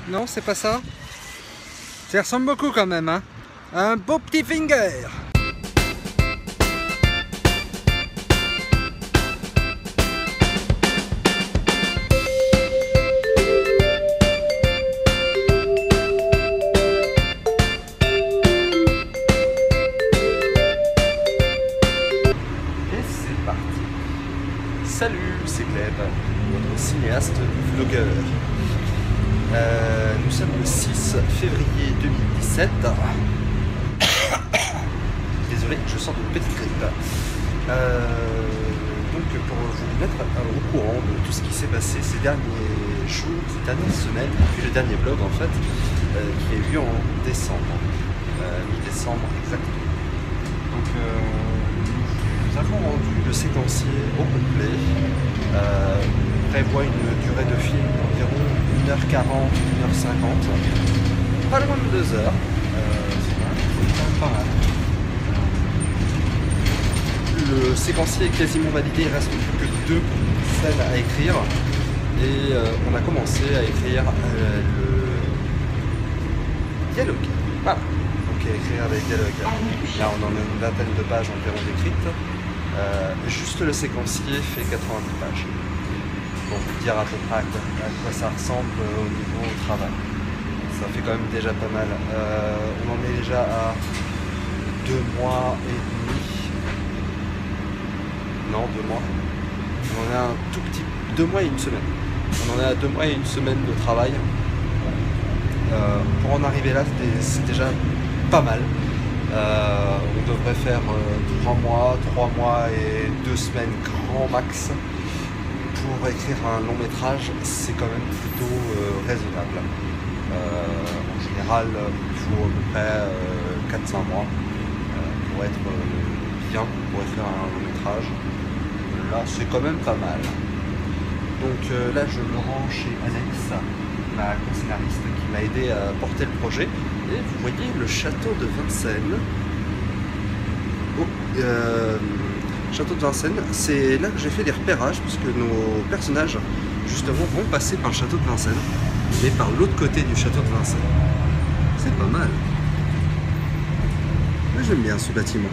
Non, c'est pas ça. Ça ressemble beaucoup quand même, hein. Un beau petit finger. Et c'est parti. Salut, c'est Gleb, votre cinéaste vlogueur. Nous sommes le 6 février 2017. Désolé, je sors d'une petite grippe. Donc pour vous mettre au courant de tout ce qui s'est passé ces derniers jours, ces dernières semaines, depuis le dernier vlog en fait, qui est vu en décembre, mi-décembre exactement. Donc nous avons rendu le séquencier au complet. Prévoit une durée de film d'environ 1h40, 1h50, pas loin de 2 heures. C'est quand même pas mal. Le séquencier est quasiment validé, il reste plus que 2 scènes à écrire et on a commencé à écrire le dialogue. Voilà, donc à écrire les dialogues. Là on en a une vingtaine de pages environ d'écrites. Juste le séquencier fait 90 pages. Pour vous dire à peu près à quoi ça ressemble au niveau travail. Ça fait quand même déjà pas mal. On en est déjà à 2 mois et demi. Non, 2 mois. On en a un tout petit... 2 mois et une semaine. On en est à 2 mois et une semaine de travail. Pour en arriver là, c'est déjà pas mal. On devrait faire 3 mois et 2 semaines grand max. Pour écrire un long métrage, c'est quand même plutôt raisonnable. En général, il faut à peu près 4-5 mois pour être bien, pour écrire un long métrage. Là, c'est quand même pas mal. Donc là, je me rends chez Anaïs, ma co-scénariste qui m'a aidé à porter le projet. Et vous voyez le château de Vincennes. Château de Vincennes, c'est là que j'ai fait des repérages puisque nos personnages justement vont passer par le château de Vincennes, mais par l'autre côté du château de Vincennes. C'est pas mal. Moi j'aime bien ce bâtiment.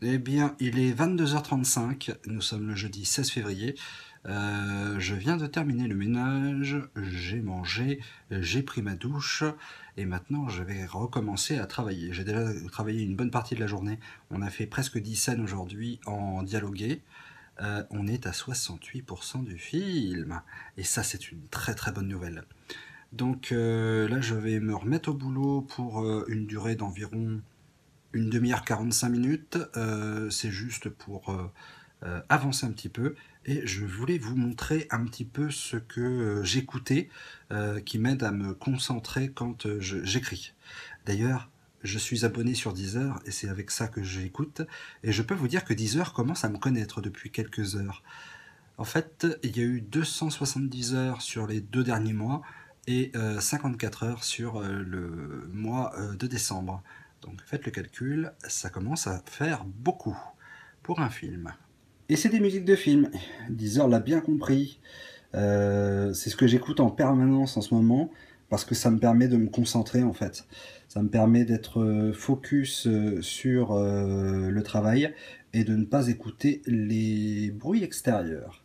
Eh bien, il est 22h35, nous sommes le jeudi 16 février. Je viens de terminer le ménage, j'ai mangé, j'ai pris ma douche et maintenant je vais recommencer à travailler. J'ai déjà travaillé une bonne partie de la journée, on a fait presque 10 scènes aujourd'hui en dialogué. On est à 68% du film et ça c'est une très très bonne nouvelle. Donc là je vais me remettre au boulot pour une durée d'environ une demi-heure 45 minutes, c'est juste pour avancer un petit peu et je voulais vous montrer un petit peu ce que j'écoutais qui m'aide à me concentrer quand j'écris. D'ailleurs, je suis abonné sur Deezer et c'est avec ça que j'écoute et je peux vous dire que Deezer commence à me connaître depuis quelques heures. En fait, il y a eu 270 heures sur les 2 derniers mois et 54 heures sur le mois de décembre. Donc faites le calcul, ça commence à faire beaucoup pour un film. Et c'est des musiques de films, Deezer l'a bien compris. C'est ce que j'écoute en permanence en ce moment, parce que ça me permet de me concentrer en fait. Ça me permet d'être focus sur le travail et de ne pas écouter les bruits extérieurs.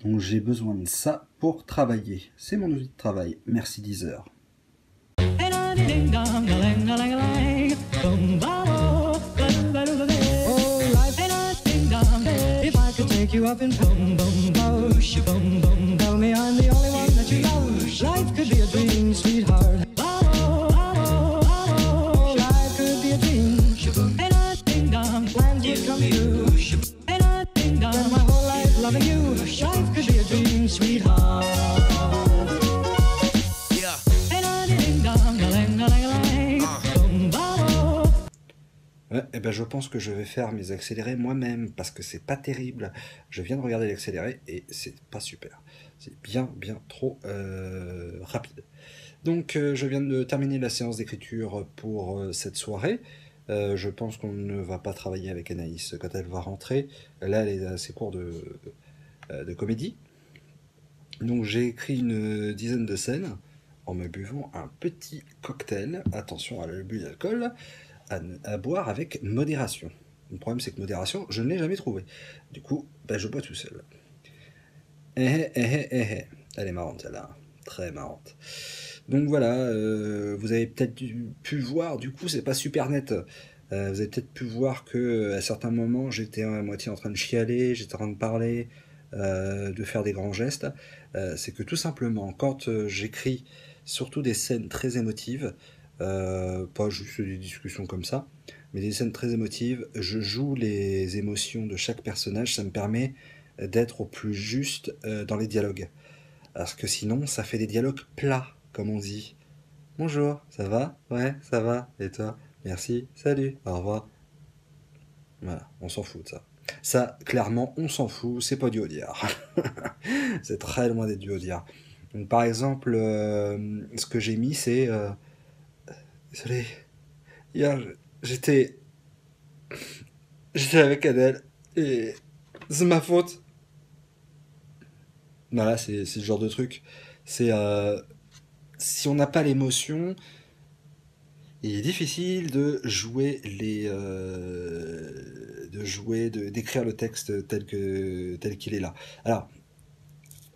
Donc j'ai besoin de ça pour travailler. C'est mon outil de travail. Merci Deezer. Take you up in boom boom boom, boom boom. Tell me I'm the only one that you love. Life could be a dream, sweetheart. Life could be a dream. And I ding dong, plans would come true. And I ding dong, spend my whole life loving you. Life could be a dream, sweetheart. And I ding dong, boom boom. Ouais, et ben je pense que je vais faire mes accélérés moi-même parce que c'est pas terrible. Je viens de regarder l'accéléré et c'est pas super. C'est bien, bien trop rapide. Donc, je viens de terminer la séance d'écriture pour cette soirée. Je pense qu'on ne va pas travailler avec Anaïs quand elle va rentrer. Là, elle est à ses cours de comédie. Donc, j'ai écrit une dizaine de scènes en me buvant un petit cocktail. Attention à l'abus d'alcool, à boire avec modération. Le problème, c'est que modération, je ne l'ai jamais trouvé. Du coup, ben, je bois tout seul. Elle est marrante, celle-là. Très marrante. Donc voilà, vous avez peut-être pu voir, du coup c'est pas super net, vous avez peut-être pu voir que à certains moments j'étais à moitié en train de chialer, j'étais en train de parler, de faire des grands gestes. C'est que tout simplement quand j'écris surtout des scènes très émotives, pas juste des discussions comme ça, mais des scènes très émotives, je joue les émotions de chaque personnage, ça me permet d'être au plus juste dans les dialogues. Parce que sinon, ça fait des dialogues plats, comme on dit. Bonjour, ça va? Ouais, ça va. Et toi? Merci, salut, au revoir. Voilà, on s'en fout de ça. Ça, clairement, on s'en fout, c'est pas du Audiard. C'est très loin d'être du Audiard. Donc, par exemple, ce que j'ai mis, c'est... désolé, hier, j'étais... J'étais avec Adèle, et c'est ma faute. Voilà, c'est le genre de truc. C'est... si on n'a pas l'émotion, il est difficile de jouer d'écrire le texte tel qu'il est là. Alors,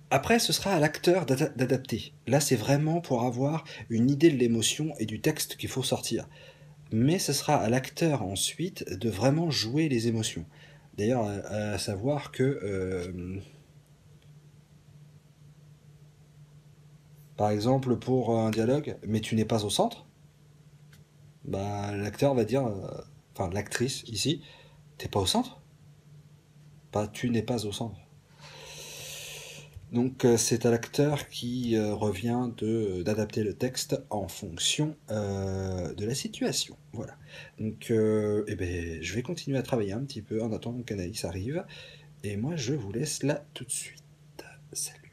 après, ce sera à l'acteur d'adapter. Là, c'est vraiment pour avoir une idée de l'émotion et du texte qu'il faut sortir. Mais ce sera à l'acteur ensuite de vraiment jouer les émotions. D'ailleurs, à savoir que, par exemple, pour un dialogue, mais tu n'es pas au centre, bah, l'acteur va dire, enfin l'actrice ici, t'es pas au centre? Pas, tu n'es pas au centre. Donc c'est à l'acteur qui revient d'adapter le texte en fonction de la situation. Voilà. Donc eh ben, je vais continuer à travailler un petit peu en attendant qu'Anaïs arrive. Et moi je vous laisse là tout de suite. Salut.